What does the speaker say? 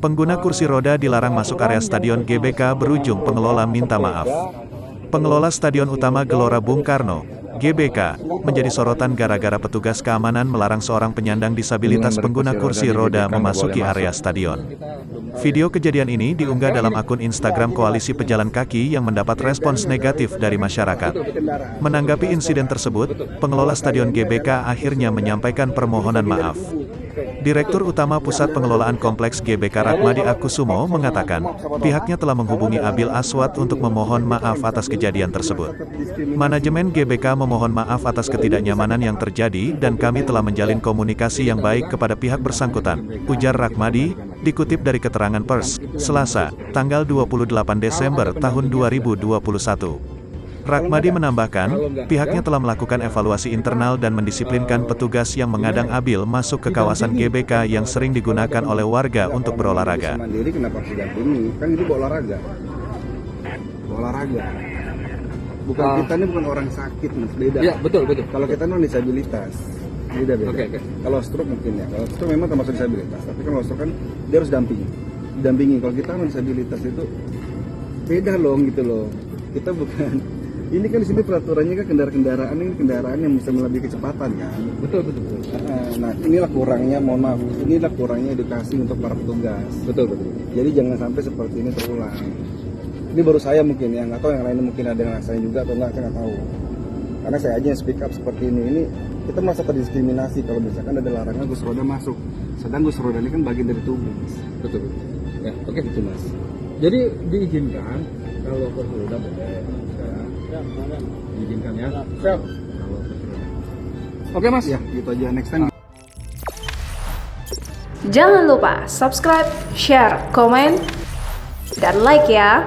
Pengguna kursi roda dilarang masuk area Stadion GBK berujung pengelola minta maaf. Pengelola Stadion Utama Gelora Bung Karno, GBK, menjadi sorotan gara-gara petugas keamanan melarang seorang penyandang disabilitas pengguna kursi roda memasuki area stadion. Video kejadian ini diunggah dalam akun Instagram Koalisi Pejalan Kaki yang mendapat respons negatif dari masyarakat. Menanggapi insiden tersebut, pengelola Stadion GBK akhirnya menyampaikan permohonan maaf. Direktur Utama Pusat Pengelolaan Kompleks GBK Rakmadi Akusumo mengatakan, pihaknya telah menghubungi Abil Aswad untuk memohon maaf atas kejadian tersebut. Manajemen GBK memohon maaf atas ketidaknyamanan yang terjadi dan kami telah menjalin komunikasi yang baik kepada pihak bersangkutan, ujar Rakmadi, dikutip dari keterangan pers, Selasa, tanggal 28 Desember tahun 2021. Rakmadi menambahkan, pihaknya telah melakukan evaluasi internal dan mendisiplinkan petugas yang mengadang Abil masuk ke kawasan GBK yang sering digunakan oleh warga untuk berolahraga. Mandiri kenapa harus didampingi? Kan itu olahraga. Olahraga. Bukan kita ini bukan orang sakit, Mas, beda. Iya, betul. Kalau kita non disabilitas. Beda. Oke. Kalau stroke mungkin ya. Kalau stroke memang termasuk disabilitas, tapi kalau stroke kan dia harus didampingi. Kalau kita non disabilitas itu beda loh gitu loh. Kita bukan. Ini kan di sini peraturannya kan kendaraan ini kendaraan yang bisa melebihi kecepatan kan. Betul. Nah, inilah kurangnya, mohon maaf, inilah kurangnya edukasi untuk para petugas. Betul. Jadi jangan sampai seperti ini terulang. Ini baru saya mungkin ya, nggak tahu yang lain mungkin ada yang ngerasain juga atau enggak, saya nggak tahu. Karena saya aja yang speak up seperti ini kita merasa terdiskriminasi kalau misalkan ada larangan kursi roda masuk. Sedang kursi roda ini kan bagian dari tubuh. Betul. Ya, oke. Gitu, Mas. Jadi diizinkan kalau kursi roda boleh. Diizinkan ya. Siap. Kalau kursi roda. Oke, Mas. Ya, gitu aja, next time. Jangan lupa subscribe, share, komen, dan like ya.